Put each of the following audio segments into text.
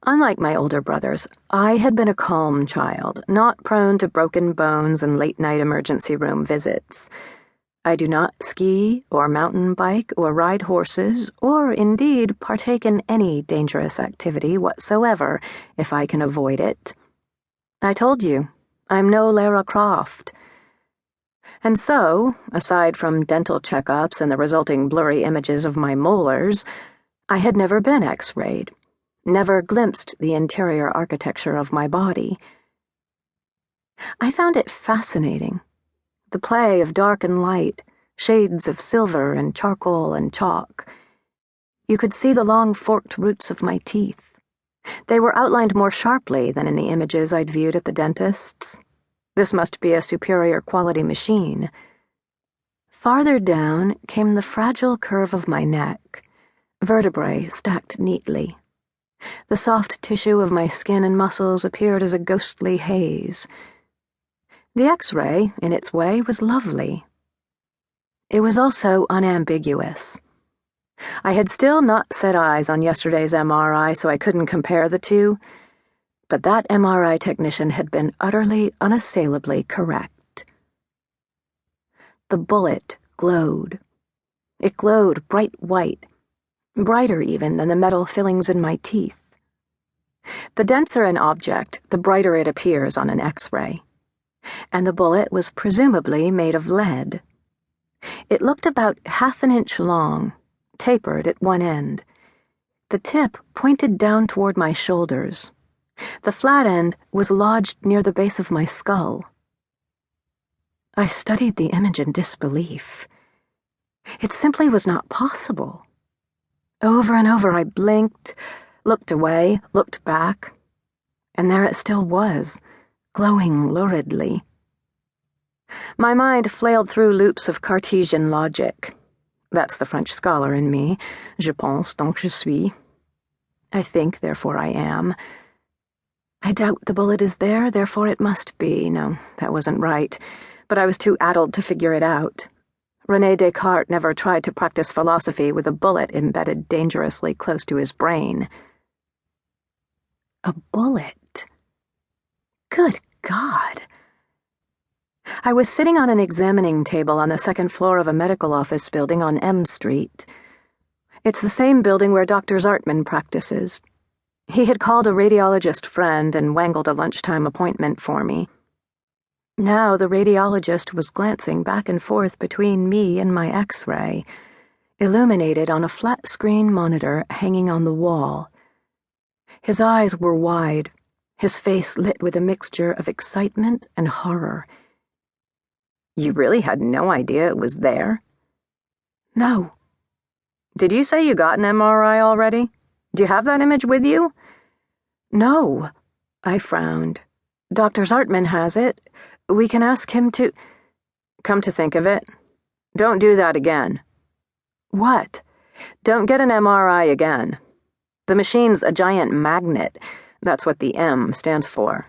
Unlike my older brothers, I had been a calm child, not prone to broken bones and late-night emergency room visits. I do not ski or mountain bike or ride horses or, indeed, partake in any dangerous activity whatsoever if I can avoid it. I told you, I'm no Lara Croft. And so, aside from dental checkups and the resulting blurry images of my molars, I had never been X-rayed. Never glimpsed the interior architecture of my body. I found it fascinating, the play of dark and light, shades of silver and charcoal and chalk. You could see the long forked roots of my teeth. They were outlined more sharply than in the images I'd viewed at the dentist's. This must be a superior quality machine. Farther down came the fragile curve of my neck, vertebrae stacked neatly. The soft tissue of my skin and muscles appeared as a ghostly haze. The X-ray, in its way, was lovely. It was also unambiguous. I had still not set eyes on yesterday's MRI, so I couldn't compare the two, but that MRI technician had been utterly, unassailably correct. The bullet glowed. It glowed bright white, brighter even than the metal fillings in my teeth. The denser an object, the brighter it appears on an X-ray. And the bullet was presumably made of lead. It looked about half an inch long, tapered at one end. The tip pointed down toward my shoulders. The flat end was lodged near the base of my skull. I studied the image in disbelief. It simply was not possible. Over and over I blinked, looked away, looked back, and there it still was, glowing luridly. My mind flailed through loops of Cartesian logic. That's the French scholar in me. Je pense, donc je suis. I think, therefore I am. I doubt the bullet is there, therefore it must be. No, that wasn't right, but I was too addled to figure it out. René Descartes never tried to practice philosophy with a bullet embedded dangerously close to his brain. A bullet. Good God. I was sitting on an examining table on the second floor of a medical office building on M Street. It's the same building where Dr. Zartman practices. He had called a radiologist friend and wangled a lunchtime appointment for me. Now the radiologist was glancing back and forth between me and my X-ray, illuminated on a flat-screen monitor hanging on the wall. His eyes were wide, his face lit with a mixture of excitement and horror. You really had no idea it was there? No. Did you say you got an MRI already? Do you have that image with you? No. I frowned. Dr. Zartman has it. We can ask him to... Come to think of it, don't do that again. What? Don't get an MRI again. The machine's a giant magnet. That's what the M stands for.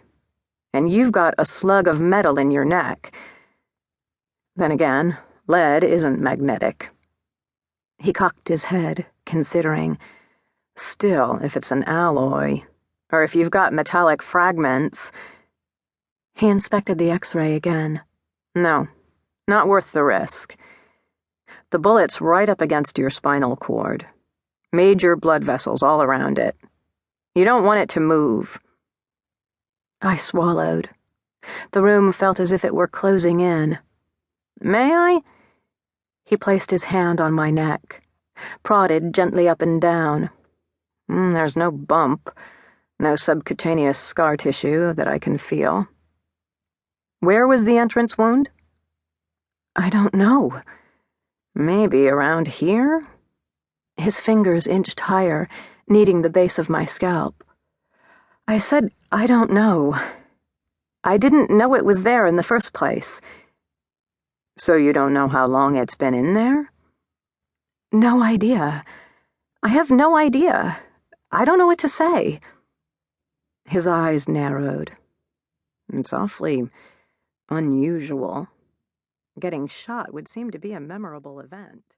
And you've got a slug of metal in your neck. Then again, lead isn't magnetic. He cocked his head, considering. Still, if it's an alloy, or if you've got metallic fragments... He inspected the X-ray again. No, not worth the risk. The bullet's right up against your spinal cord. Major blood vessels all around it. You don't want it to move. I swallowed. The room felt as if it were closing in. May I? He placed his hand on my neck, prodded gently up and down. There's no bump, no subcutaneous scar tissue that I can feel. Where was the entrance wound? I don't know. Maybe around here? His fingers inched higher, kneading the base of my scalp. I said, I don't know. I didn't know it was there in the first place. So you don't know how long it's been in there? No idea. I have no idea. I don't know what to say. His eyes narrowed. It's awfully unusual. Getting shot would seem to be a memorable event.